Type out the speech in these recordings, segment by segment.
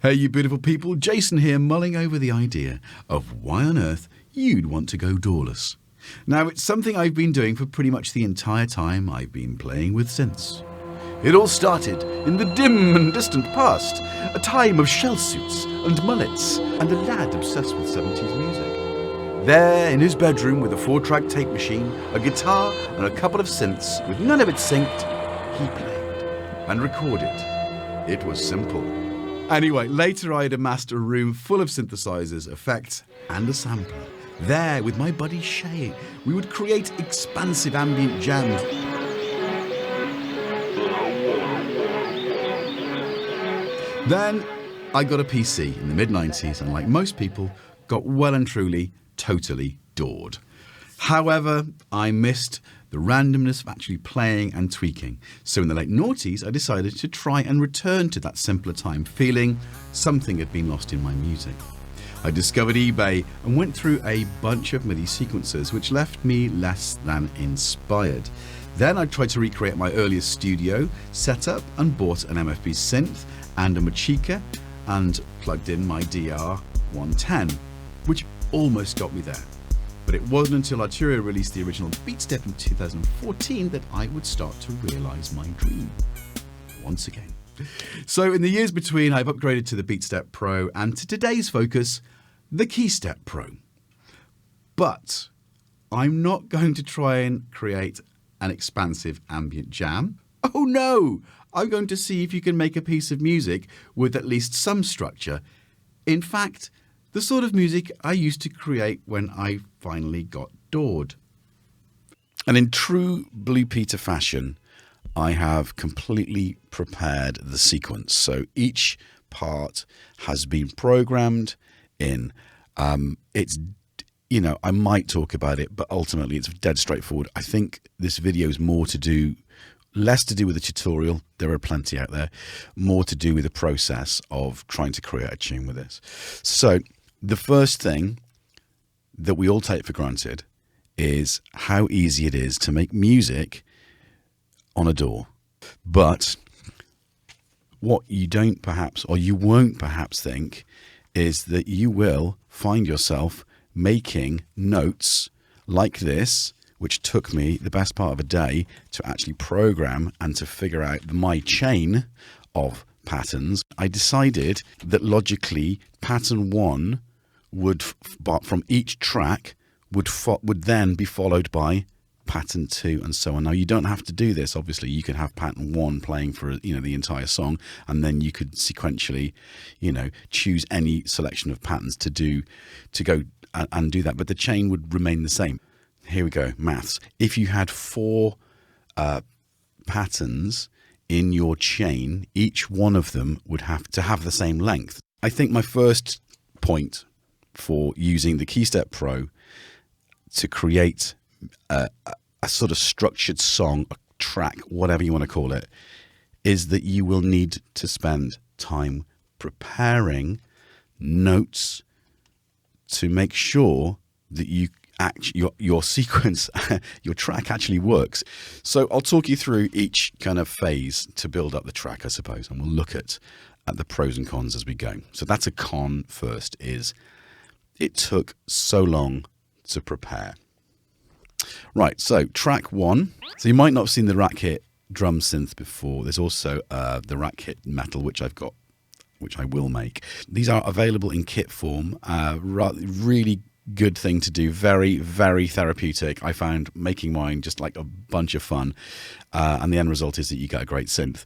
Hey you beautiful people, Jason here, mulling over the idea of why on earth you'd want to go DAWless. Now it's something I've been doing for pretty much the entire time I've been playing with synths. It all started in the dim and distant past, a time of shell suits and mullets and a lad obsessed with 70s music. There in his bedroom with a 4-track tape machine, a guitar and a couple of synths with none of it synced, he played and recorded. It was simple. Anyway, later I had amassed a room full of synthesizers, effects and a sampler. There, with my buddy Shay, we would create expansive ambient jams. Then I got a PC in the mid-90s and like most people, got well and truly, totally dawed. However, I missed the randomness of actually playing and tweaking. So in the late noughties, I decided to try and return to that simpler time, feeling something had been lost in my music. I discovered eBay and went through a bunch of MIDI sequencers, which left me less than inspired. Then I tried to recreate my earliest studio setup and bought an MFB synth and a Machika and plugged in my DR110, which almost got me there. But it wasn't until Arturia released the original Beatstep in 2014 that I would start to realise my dream once again. So in the years between, I've upgraded to the Beatstep Pro and to today's focus, the Keystep Pro. But I'm not going to try and create an expansive ambient jam. Oh no! I'm going to see if you can make a piece of music with at least some structure. In fact, the sort of music I used to create when I finally got dawed. And in true Blue Peter fashion, I have completely prepared the sequence. So each part has been programmed in. It's, you know, I might talk about it, but ultimately it's dead straightforward. I think this video is less to do with the tutorial. There are plenty out there. More to do with the process of trying to create a tune with this. So the first thing that we all take for granted is how easy it is to make music on a DAW. But what you don't perhaps, or you won't perhaps think, is that you will find yourself making notes like this, which took me the best part of a day to actually program and to figure out my chain of patterns. I decided that logically pattern 1 would, from each track, would then be followed by pattern 2 and so on. Now you don't have to do this. Obviously, you could have pattern 1 playing for the entire song, and then you could sequentially, choose any selection of patterns to go and do that. But the chain would remain the same. Here we go, maths. If you had 4 patterns in your chain, each one of them would have to have the same length. I think my first point for using the Keystep Pro to create a sort of structured song, a track, whatever you want to call it, is that you will need to spend time preparing notes to make sure that your sequence, your track actually works. So I'll talk you through each kind of phase to build up the track, I suppose, and we'll look at the pros and cons as we go. So that's a con first, is it took so long to prepare. Right, so track 1. So you might not have seen the RAKITDrum Synth before. There's also the Rakit Metal, which I've got, which I will make. These are available in kit form. Really good thing to do. Very, very therapeutic. I found making mine just like a bunch of fun. And the end result is that you get a great synth.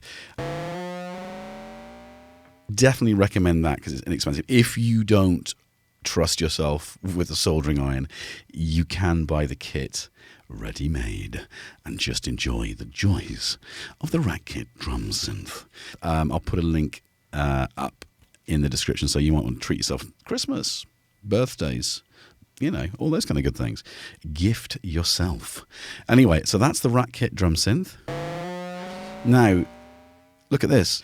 Definitely recommend that because it's inexpensive. If you don't trust yourself with a soldering iron, you can buy the kit ready-made and just enjoy the joys of the RAKITDrum Synth. I'll put a link up in the description, so you might want to treat yourself. Christmas, birthdays, all those kind of good things. Gift yourself. Anyway, so that's the RAKITDrum Synth. Now, look at this.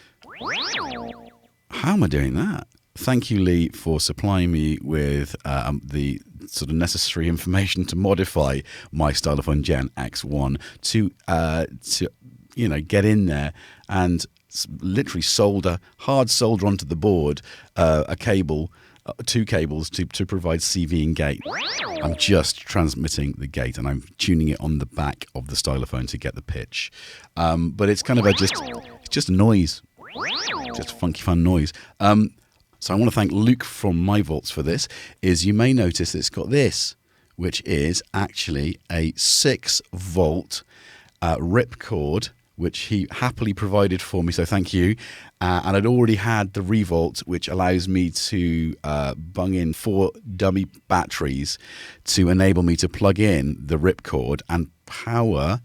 How am I doing that? Thank you, Lee, for supplying me with the sort of necessary information to modify my Stylophone Gen X-1 to get in there and literally hard solder onto the board a cable, 2 cables to provide CV and gate. I'm just transmitting the gate and I'm tuning it on the back of the stylophone to get the pitch. But it's kind of it's just a noise, just a funky fun noise. So I want to thank Luke from MyVolts for this. You may notice it's got this, which is actually a 6-volt ripcord, which he happily provided for me, so thank you. And I'd already had the Revolt, which allows me to bung in 4 dummy batteries to enable me to plug in the ripcord and power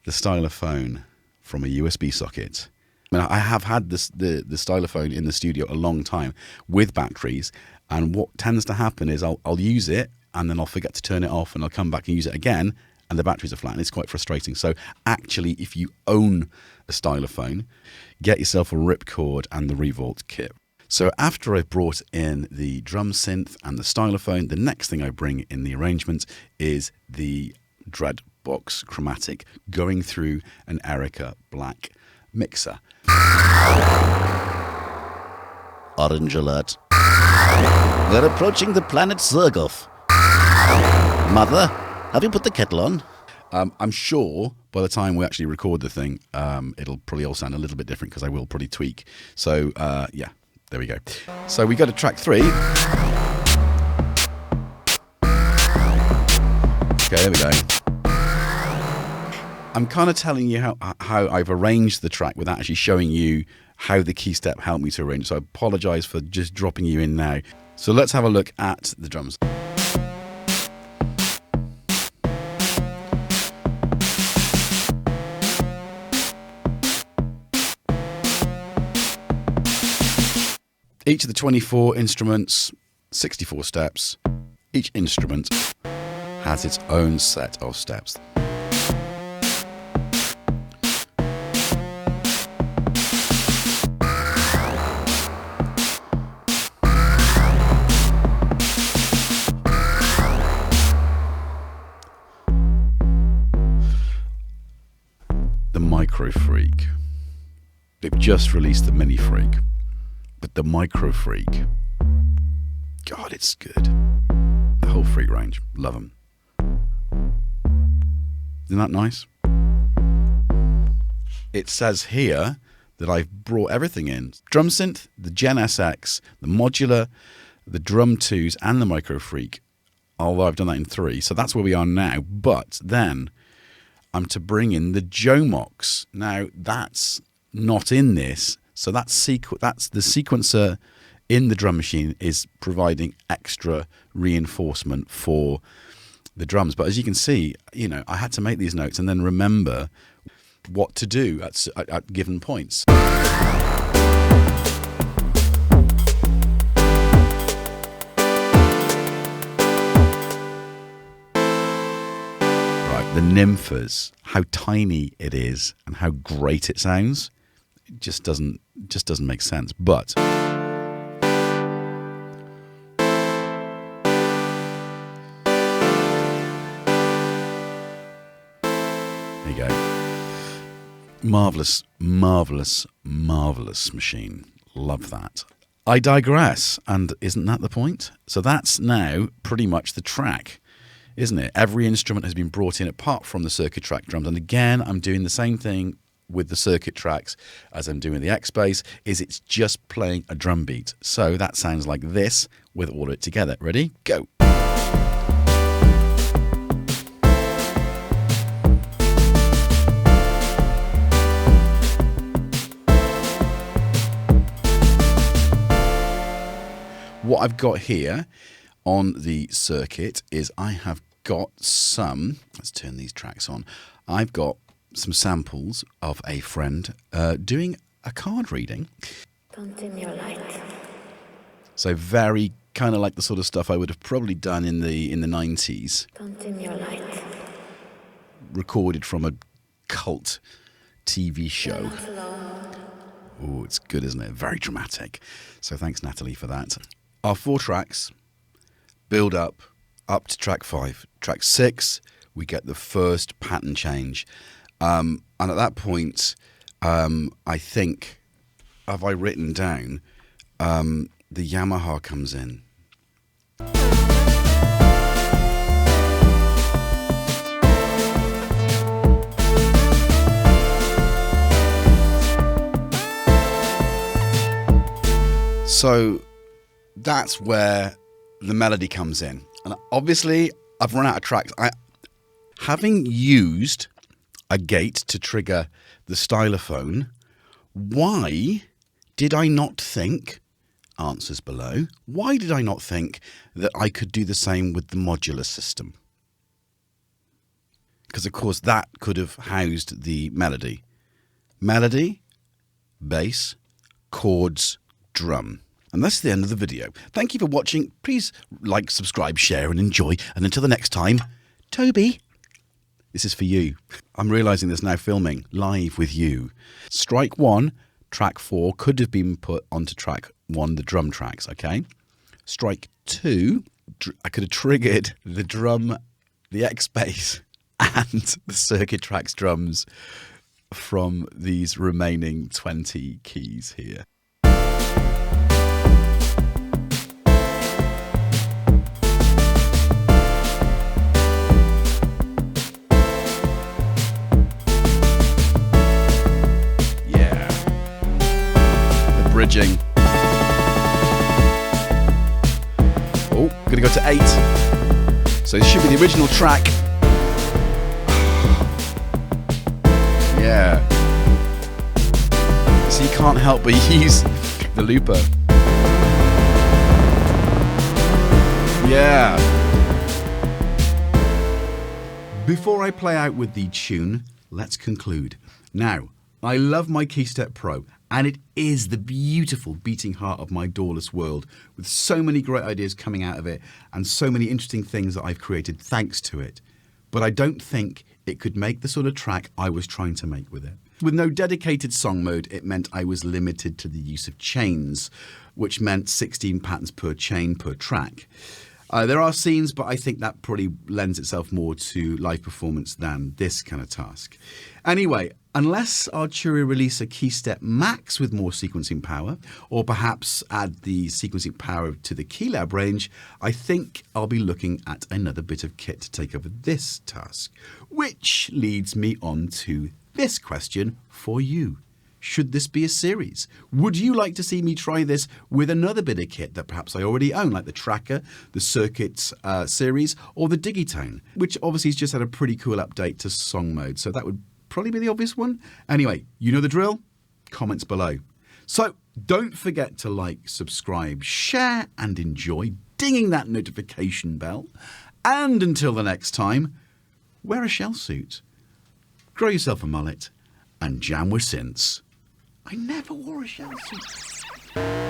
the stylophone from a USB socket. I mean, I have had the stylophone in the studio a long time with batteries, and what tends to happen is I'll use it and then I'll forget to turn it off and I'll come back and use it again and the batteries are flat and it's quite frustrating. So actually, if you own a stylophone, get yourself a ripcord and the Revolt kit. So after I've brought in the drum synth and the stylophone, the next thing I bring in the arrangement is the Dreadbox Chromatic going through an Erica Black mixer. Orange alert. We're approaching the planet Zergoff. Mother, have you put the kettle on? I'm sure by the time we actually record the thing, it'll probably all sound a little bit different because I will probably tweak. So, yeah, there we go. So we go to track 3. Okay, there we go. I'm kind of telling you how I've arranged the track without actually showing you how the Keystep helped me to arrange. So I apologise for just dropping you in now. So let's have a look at the drums. Each of the 24 instruments, 64 steps. Each instrument has its own set of steps. The MicroFreak. They've just released the Mini Freak. But the MicroFreak, God, it's good. The whole Freak range, love them. Isn't that nice? It says here that I've brought everything in. Drum synth, the Gen SX, the modular, the Drum 2s, and the MicroFreak. Although I've done that in 3, so that's where we are now. But then I'm to bring in the JoMoX. Now, that's not in this. So that's the sequencer in the drum machine is providing extra reinforcement for the drums. But as you can see, I had to make these notes and then remember what to do at given points. Right, the Nymphes, how tiny it is and how great it sounds. It just doesn't make sense. But there you go. Marvelous, marvelous, marvelous machine. Love that. I digress, and isn't that the point? So that's now pretty much the track, isn't it? Every instrument has been brought in apart from the circuit track drums, and again, I'm doing the same thing with the circuit tracks as I'm doing the XBase, it's just playing a drum beat. So that sounds like this with all of it together. Ready? Go. What I've got here on the circuit is I have got some, let's turn these tracks on, I've got some samples of a friend doing a card reading. Don't dim your light. So very kind of like the sort of stuff I would have probably done in the 90s. Don't dim your light. Recorded from a cult TV show. Oh, it's good, isn't it? Very dramatic. So thanks, Natalie, for that. Our 4 tracks build up to track 5. Track 6, we get the first pattern change. And at that point, I think, have I written down, the Yamaha comes in. So that's where the melody comes in. And obviously, I've run out of tracks. Having used a gate to trigger the stylophone, why did I not think, answers below, why did I not think that I could do the same with the modular system? Because, of course, that could have housed the melody. Melody, bass, chords, drum. And that's the end of the video. Thank you for watching. Please like, subscribe, share and enjoy. And until the next time, Toby, this is for you. I'm realising there's now filming live with you. Strike 1, track 4 could have been put onto track 1, the drum tracks, okay? Strike 2, I could have triggered the drum, the XBase and the circuit tracks drums from these remaining 20 keys here. Bridging. Oh, gonna go to 8. So this should be the original track. Yeah. So you can't help but use the looper. Yeah. Before I play out with the tune, let's conclude. Now, I love my Keystep Pro, and it is the beautiful beating heart of my DAWless world, with so many great ideas coming out of it and so many interesting things that I've created thanks to it. But I don't think it could make the sort of track I was trying to make with it. With no dedicated song mode, it meant I was limited to the use of chains, which meant 16 patterns per chain per track. There are scenes, but I think that probably lends itself more to live performance than this kind of task. Anyway, unless Arturia release a Keystep Max with more sequencing power, or perhaps add the sequencing power to the Keylab range, I think I'll be looking at another bit of kit to take over this task. Which leads me on to this question for you. Should this be a series? Would you like to see me try this with another bit of kit that perhaps I already own, like the Tracker, the Circuits series, or the Digitone, which obviously has just had a pretty cool update to song mode, so that would probably be the obvious one. Anyway, you know the drill. Comments below. So don't forget to like, subscribe, share, and enjoy, dinging that notification bell. And until the next time, wear a shell suit, grow yourself a mullet, and jam with synths. I never wore a shell suit.